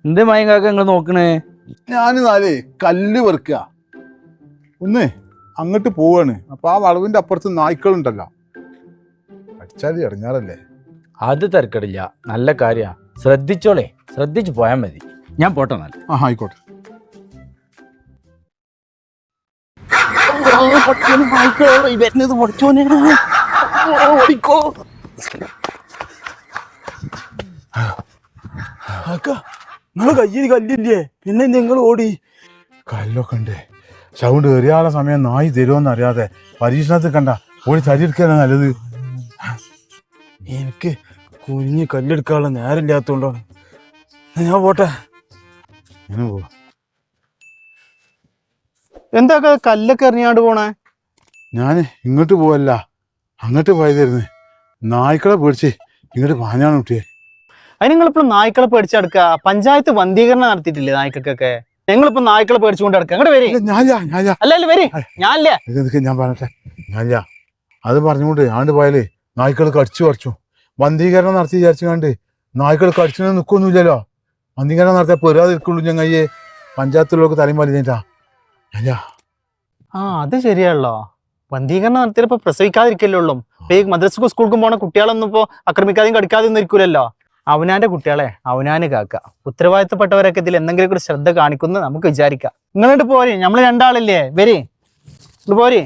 എന്ത് മയങ്കാക്ക നിങ്ങൾ നോക്കണേ? ഞാന് കല്ല് വെറുക്കുക ഒന്ന് അങ്ങോട്ട് പോവാണ്. അപ്പൊ ആ വളവിന്റെ അപ്പുറത്ത് നായ്ക്കളുണ്ടല്ലോ, അടിച്ചാല് ഇറങ്ങാറല്ലേ. അത് തിരക്കടില്ല, നല്ല കാര്യ. ശ്രദ്ധിച്ചോളേ, ശ്രദ്ധിച്ചു പോയാൽ മതി. ഞാൻ പോട്ടെ എന്നാൽ. ആയിക്കോട്ടെ. നിങ്ങള് കയ്യിൽ കല്ലില്ലേ, പിന്നെ നിങ്ങൾ ഓടി? കല്ലൊക്കെ ഉണ്ട്. സൗണ്ട് എറിയാനുള്ള സമയം നായി തരുമോന്ന് അറിയാതെ പരീക്ഷണത്തിൽ കണ്ട ഓടി തടിയെടുക്കാനാ നല്ലത്. എനിക്ക് കുഞ്ഞ് കല്ലെടുക്കാനുള്ള നേരമില്ലാത്തോണ്ടാണ്. ഞാൻ പോട്ടെ. ഇങ്ങനെ പോ. എന്താ കല്ലൊക്കെ എറിഞ്ഞാണ്ട് പോണേ? ഞാൻ ഇങ്ങോട്ട് പോവല്ല, അങ്ങോട്ട് പോയതായിരുന്നു. നായ്ക്കളെ പേടിച്ച് ഇങ്ങോട്ട് പാഞ്ഞാണ് കുട്ടിയെ. അതിന് നിങ്ങളിപ്പോ നായ്ക്കളെ പേടിച്ചെടുക്ക? പഞ്ചായത്ത് വന്ധീകരണം നടത്തിയിട്ടില്ലേ നായ്ക്കൊക്കെ? ഞങ്ങളിപ്പോ നായ്ക്കളെ പേടിച്ചുകൊണ്ട് കിടക്കുക. അങ്ങോട്ട് വരി. അല്ല വരി. ഞാനില്ല. ഞാൻ പറഞ്ഞട്ടെ, ഞാനില്ല. അത് പറഞ്ഞുകൊണ്ട് ആണ്ട് പോയാലേ നായ്ക്കൾ കടിച്ചു പറിച്ചു. വന്ധീകരണം നടത്തി വിചാരിച്ചു കണ്ട് നായ്ക്കൾ കടിച്ചു നിൽക്കൊന്നുമില്ലല്ലോ. വന്ധീകരണം നടത്തിയാൽ പെരാതിരിക്കുള്ളൂ. ഞങ്ങയ്യെ പഞ്ചായത്തിലുള്ളവർക്ക് തലയും വലിഞ്ഞിട്ടാ. അത് ശരിയാണല്ലോ. വന്ധീകരണം നടത്തിയപ്പോ പ്രസവിക്കാതിരിക്കല്ലോ. ഈ മദ്രസക്കും സ്കൂൾക്കും പോണ കുട്ടികളൊന്നും ഇപ്പോ ആക്രമിക്കാതെയും കടിക്കാതെയും ഒന്നും ഇരിക്കൂലല്ലോ. അവനാന്റെ കുട്ടികളെ അവനാന് കാക്ക. ഉത്തരവാദിത്തപ്പെട്ടവരൊക്കെ ഇതിൽ എന്തെങ്കിലും കൂടി ശ്രദ്ധ കാണിക്കുന്നു നമുക്ക് വിചാരിക്കാം. നിങ്ങളിട്ട് പോരെ, നമ്മള് രണ്ടാളില്ലേ? വരി, പോരെ.